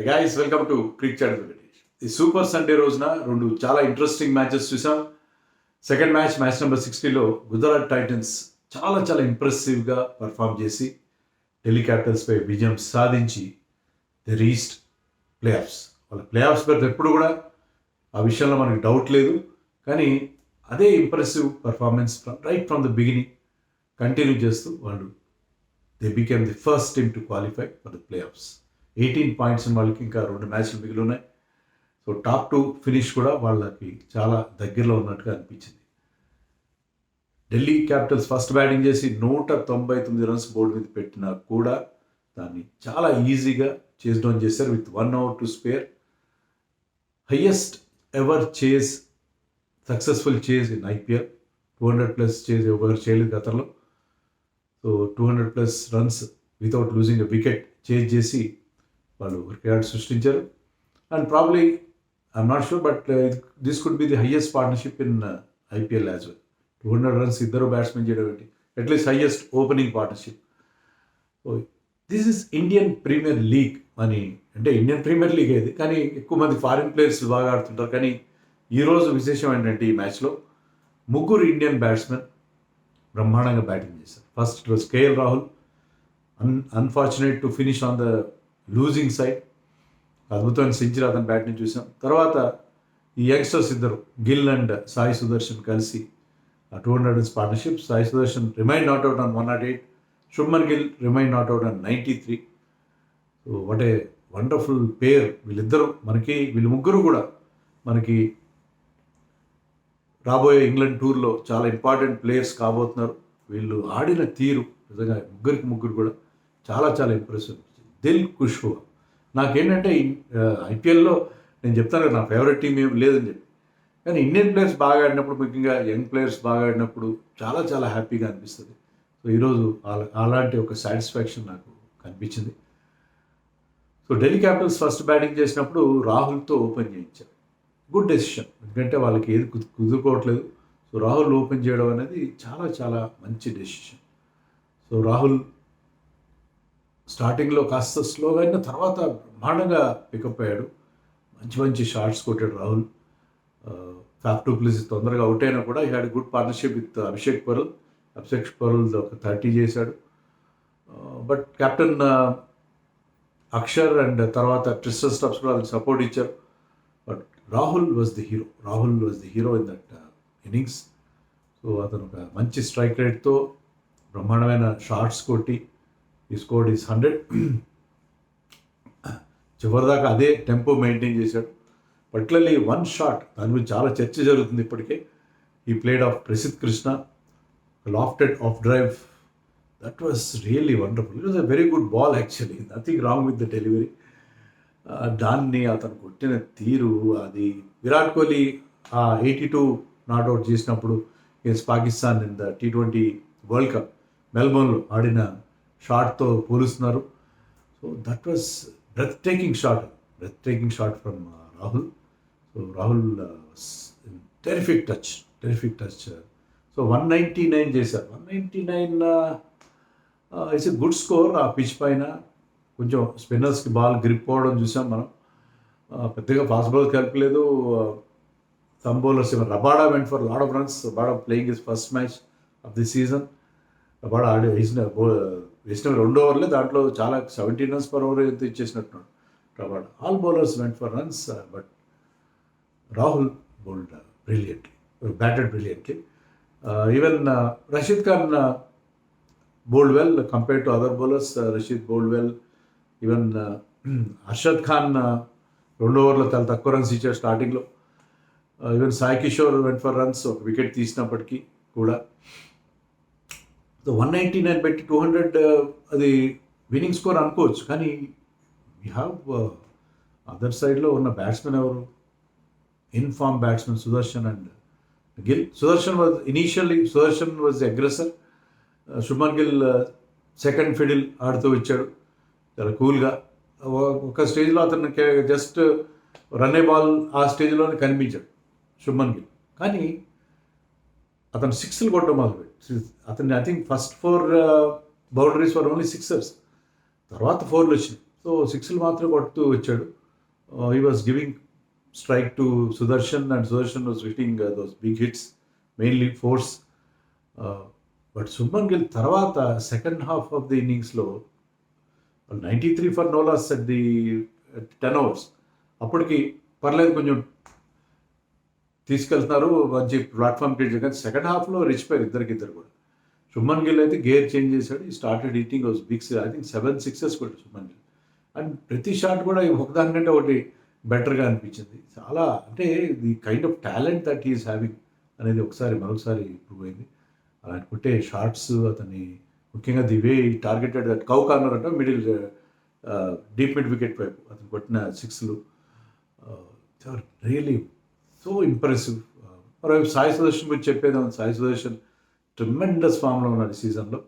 Guys welcome to Crick Chat Venkatesh. ఈ super Sunday రోజున రెండు చాలా ఇంట్రెస్టింగ్ మ్యాచెస్ చూసాం. సెకండ్ మ్యాచ్ నెంబర్ 60లో గుజరాత్ టైటన్స్ చాలా ఇంప్రెసివ్గా పర్ఫామ్ చేసి ఢిల్లీ క్యాపిటల్స్పై విజయం సాధించి ది రీచ్డ్ ప్లే ఆఫ్స్. వాళ్ళ ప్లే ఆఫ్స్ పెడితే ఎప్పుడు కూడా ఆ విషయంలో మనకి డౌట్ లేదు. కానీ అదే impressive performance right from the beginning continue చేస్తూ వాళ్ళు they became the first team to qualify for the play offs. 18 points వాళ్ళకి ఇంకా 2 మ్యాచ్లు మిగిలి ఉన్నాయి. సో టాప్ 2 ఫినిష్ కూడా వాళ్ళకి చాలా దగ్గరలో ఉన్నట్టుగా అనిపించింది. ఢిల్లీ క్యాపిటల్స్ ఫస్ట్ బ్యాటింగ్ చేసి 199 రన్స్ బోర్డు మీద పెట్టినా కూడా దాన్ని చాలా ఈజీగా చేస్ డౌన్ చేశారు with 1 hour to spare. Highest ever chase, successful chase in IPL. 200+ chase ఎవరు చేయలేదు గతంలో. So 200+ runs without losing a wicket chase చేసి వాళ్ళు రికార్డ్ సృష్టించారు. And probably I'm not sure but this could be the highest partnership in IPL as well. 200 runs ఇద్దరు batsmen చేయడం ఏంటి, at least highest opening partnership. So this is Indian Premier League అని, అంటే Indian Premier league ఇది, కానీ ఎక్కువ మంది foreign players బాగా ఆడుతుంటారు. కానీ ఈరోజు విశేషం ఏంటంటే ఈ మ్యాచ్లో 3 ఇండియన్ బ్యాట్స్మెన్ బ్రహ్మాండంగా బ్యాటింగ్ చేశారు. First it was KL Rahul, unfortunate to finish on the losing side. అద్భుతమైన సెంచరీ అతను బ్యాట్ నుంచి చూసాం. తర్వాత ఈ యంగ్స్టర్స్ ఇద్దరు గిల్ అండ్ సాయి సుదర్శన్ కలిసి 200 runs partnership. Sai Sudharsan remain not out on 108, Shubman Gill remain not out on 93. So what a wonderful pair వీళ్ళిద్దరూ. వీళ్ళు ముగ్గురు కూడా మనకి రాబోయే ఇంగ్లాండ్ టూర్లో చాలా ఇంపార్టెంట్ ప్లేయర్స్ కాబోతున్నారు. వీళ్ళు ఆడిన తీరు నిజంగా ముగ్గురు కూడా చాలా ఇంప్రెసివ్. దిల్ ఖుష్బూ నాకేంటంటే IPLలో నేను చెప్తాను కదా, నా ఫేవరెట్ టీం ఏం లేదని చెప్పి, కానీ ఇండియన్ ప్లేయర్స్ బాగా ఆడినప్పుడు, ముఖ్యంగా యంగ్ ప్లేయర్స్ బాగా ఆడినప్పుడు చాలా హ్యాపీగా అనిపిస్తుంది. సో ఈరోజు అలాంటి ఒక సాటిస్ఫాక్షన్ నాకు కనిపించింది. So Delhi Capitals first batting చేసినప్పుడు రాహుల్తో ఓపెన్ చేయించారు. గుడ్ డెసిషన్, ఎందుకంటే వాళ్ళకి ఏది కుదురుకోవట్లేదు. సో రాహుల్ ఓపెన్ చేయడం అనేది చాలా మంచి డెసిషన్. సో రాహుల్ స్టార్టింగ్లో కాస్త స్లోగా అయిన తర్వాత బ్రహ్మాండంగా పికప్ అయ్యాడు. మంచి షాట్స్ కొట్టాడు రాహుల్. ఫ్యాఫ్ టు ప్లేస్ తొందరగా అవుట్ అయినా కూడా ఈ had good partnership with Abhishek Parul ఒక 30 చేశాడు. బట్ కెప్టెన్ అక్షర్ అండ్ తర్వాత ట్రిస్టన్ స్టబ్స్ కూడా వాళ్ళకి సపోర్ట్ ఇచ్చారు. But Rahul was the hero in that innings. So అతను ఒక మంచి స్ట్రైక్ రేట్తో బ్రహ్మాండమైన షాట్స్ కొట్టి ఈ స్కోర్డ్ ఈస్ 100. చివరిదాకా అదే టెంపో మెయింటైన్ చేశాడు. పర్టికులర్లీ 1 షాట్, దాని గురించి చాలా చర్చ జరుగుతుంది ఇప్పటికే. ఈ played off Prasidh Krishna, lofted off drive, that was really wonderful. It was a very good ball actually, nothing wrong with the delivery. దాన్ని అతను కొట్టిన తీరు, అది విరాట్ కోహ్లీ 82 నాట్అవుట్ చేసినప్పుడు against Pakistan in the T20 world cup మెల్బోర్న్లో ఆడిన షాట్తో పోలుస్తున్నారు. So that was breathtaking shot from Rahul. So Rahul terrific touch. So 199 చేశారు. 199 ఇట్స్ ఎ గుడ్ స్కోర్. ఆ పిచ్ పైన కొంచెం స్పిన్నర్స్కి బాల్ గ్రిప్ అవ్వడం చూసాం మనం. పెద్దగా ఫాస్ట్ బౌలర్ కలపలేదు. Some bowlers Rabada went for lot of runs. Rabada playing his first match of the season. Rabada వేసిన 2 ఓవర్లే, దాంట్లో చాలా 17 రన్స్ per over ఎంత ఇచ్చేసినట్టున్నాడు Rabada. All bowlers went for runs, but Rahul batted brilliantly. Even Rashid Khan bowled well compared to other bowlers. Rashid bowled well. Even Arshad Khan 2 ఓవర్లో చాలా తక్కువ runs ఇచ్చాడు స్టార్టింగ్లో. Even Sai Kishore vent for runs, ఒక వికెట్ తీసినప్పటికీ కూడా. సో 199 పెట్టి 200 అది విన్నింగ్ స్కోర్ అనుకోవచ్చు. కానీ వీ హ్యావ్ అదర్ సైడ్లో ఉన్న బ్యాట్స్మెన్ ఎవరు, inform batsmen Sudarshan and Gill. Sudarshan was the aggressor. Shubman Gill second fiddle ఆడుతూ ఇచ్చాడు చాలా కూల్గా. ఒక స్టేజ్లో అతనికి జస్ట్ రన్నే బాల్ ఆ స్టేజ్లోనే కనిపించాడు శుభ్మన్ గిల్. కానీ అతను 6లు కొట్టడం మొదలుపెట్టి, అతన్ని I think first 4 boundaries for only 6ers, తర్వాత 4లు వచ్చినాయి. సో సో సిక్స్లు మాత్రం కొడుతూ వచ్చాడు. He was giving strike to Sudarshan and Sudarshan was hitting those big hits, mainly fours. But Shubman Gill తర్వాత సెకండ్ హాఫ్ ఆఫ్ ది ఇన్నింగ్స్లో 93 for no loss at the 10 overs. అప్పటికి పర్లేదు, కొంచెం తీసుకెళ్తున్నారు, మంచి ప్లాట్ఫామ్ క్రియేట్ చేయడం. సెకండ్ హాఫ్లో రిచిపోయారు ఇద్దరు కూడా. శుభ్మన్ గిల్ అయితే గేర్ చేంజ్ చేశాడు. He started hitting was big, I think 7 sixes కొట్టాడు శుభ్మన్ గిల్. అండ్ ప్రతి షాట్ కూడా ఒకదానికంటే ఒకటి బెటర్గా అనిపించింది. చాలా అంటే the kind of talent that he's having అనేది మరొకసారి ప్రూవ్ అయింది. అలాంటి కొట్టే షార్ట్స్ అతన్ని, ముఖ్యంగా the way targeted that cow corner అంటే మిడిల్ డీప్ మిడ్ వికెట్ వైపు అతను కొట్టిన సిక్స్లు రియలీ సో ఇంప్రెసివ్. మరోవైపు సాయి సుదర్శన్ గురించి చెప్పేది, సాయి సుదర్శన్ ట్రిమెండస్ ఫామ్లో ఉన్నాడు ఈ సీజన్లో.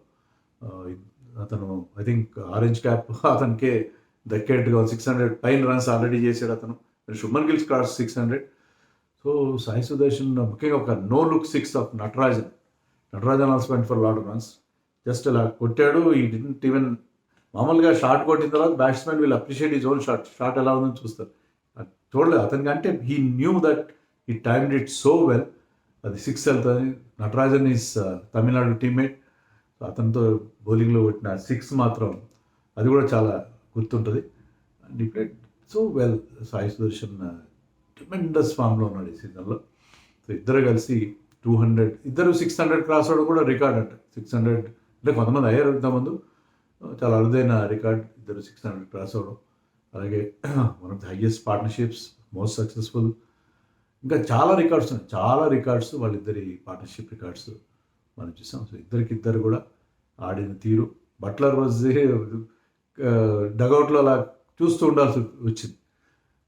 అతను ఐ థింక్ ఆరెంజ్ క్యాప్ అతనికే దక్కేట్టుగా 600 పైన రన్స్ ఆల్రెడీ చేశాడు అతను. శుభ్మన్ గిల్ క్రాస్ 600. సో సాయి సుదర్శన్ ముఖ్యంగా ఒక no look six off Natarajan also went for lot of runs. Just ఇలా కొట్టాడు. ఈ డిడెంట్ ఈవెన్, మామూలుగా షాట్ కొట్టిన తర్వాత batsmen will appreciate his own shot ఎలా ఉందని చూస్తారు. చూడలేదు అతనికి, అంటే he knew that he timed it so well. అది 6 వెళ్తుంది. Natarajan is Tamil Nadu teammate. అతనితో బౌలింగ్లో కొట్టిన 6 మాత్రం అది కూడా చాలా గుర్తుంటుంది. అండ్ ఈ played so well. Sai Sudarshan tremendous ఫామ్లో ఉన్నాడు ఈ సీజన్లో. సో ఇద్దరు కలిసి 200, ఇద్దరు 600 క్రాస్ అవడం కూడా రికార్డ్ అంట. 600 అంటే కొంతమంది అయ్యారు ఇంతకుముందు, చాలా అరుదైన రికార్డ్ ఇద్దరు 600 క్రాస్ అవడం. అలాగే one of the highest partnerships, most successful, ఇంకా చాలా రికార్డ్స్ వాళ్ళిద్దరి పార్ట్నర్షిప్ రికార్డ్స్ మనం చూసాం. సో ఇద్దరు కూడా ఆడిన తీరు, బట్లర్ వాజ్ డగౌట్లో అలా చూస్తూ ఉండాల్సి వచ్చింది.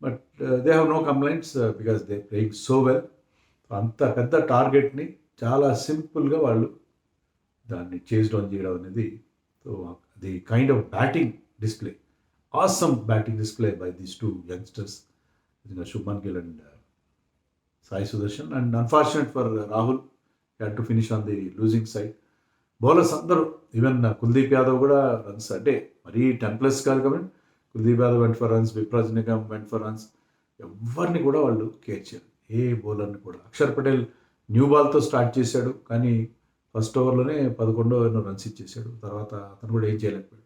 But they have no complaints because they playing so well. అంత పెద్ద టార్గెట్ని చాలా సింపుల్గా వాళ్ళు దాన్ని చేజ్ డౌన్ చేయడం అనేది, so the kind of batting display, awesome batting display by these two youngsters, Shubman Gill and Sai Sudarshan. And unfortunate for Rahul, he had to finish on the losing side. Bowlers andaru, even Kuldeep Yadav kuda runs ante mari 10+ కాదు కాబట్టి Kuldeep Yadav went for runs, Vipraj Nigam went for runs. ఎవరిని కూడా వాళ్ళు care చేయరు, ఏ బౌలర్ని కూడా. Axar Patel new బాల్తో start చేశాడు, కానీ ఫస్ట్ ఓవర్లోనే 11 రన్స్ ఇచ్చేసాడు. తర్వాత అతను కూడా ఏం చేయలేకపోయాడు.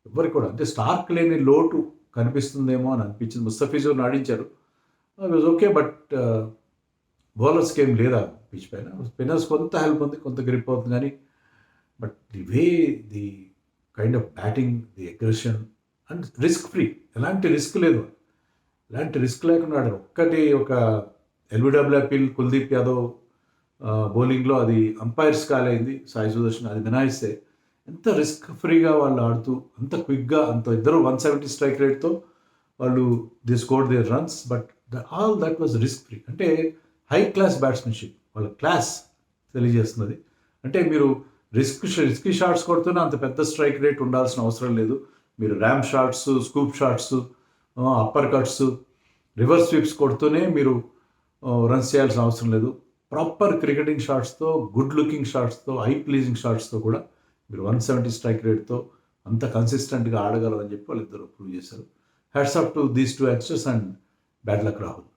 ఎవరికి కూడా అంటే స్టార్క్ లేని లోటు కనిపిస్తుందేమో అని అనిపించింది. ముస్తఫిజుర్ని ఆడించారు, వాజ్ ఓకే. బట్ బౌలర్స్కి ఏం లేదా పిచ్ పైన. స్పిన్నర్స్ కొంత హెల్ప్ ఉంది, కొంత గ్రిప్ అవుతుంది, కానీ but the way the kind of batting, the aggression and risk free, ఎలాంటి రిస్క్ లేదు. ఎలాంటి రిస్క్ లేకుండా ఆడారు. ఒక ఎల్బిడబ్ల్యూ అపీల్ కుల్దీప్ యాదవ్ బౌలింగ్లో అది అంపైర్స్ కాలైంది, సాయి సుదర్శన్ అది మినాయిస్తే ఎంత రిస్క్ ఫ్రీగా వాళ్ళు ఆడుతూ, అంత క్విక్గా, అంత ఇద్దరు 170 స్ట్రైక్ రేట్తో వాళ్ళు the scored their runs. But all that was risk free. అంటే హై క్లాస్ బ్యాట్స్మెన్షిప్, వాళ్ళ క్లాస్ తెలియజేస్తున్నది. అంటే మీరు రిస్కీ షాట్స్ కొడుతూనే అంత పెద్ద స్ట్రైక్ రేట్ ఉండాల్సిన అవసరం లేదు. మీరు ram shots, scoop shots, upper cuts, reverse sweeps కొడుతూనే మీరు రన్స్ చేయాల్సిన అవసరం లేదు. ప్రాపర్ క్రికెటింగ్ షాట్స్తో, గుడ్ లుకింగ్ షాట్స్తో, ఐ ప్లీజింగ్ షాట్స్తో కూడా మీరు 170 స్ట్రైక్ రేట్తో అంత కన్సిస్టెంట్గా ఆడగలరని చెప్పి వాళ్ళిద్దరు ప్రూవ్ చేశారు. Hats off to these two youngsters and bad luck Rahul.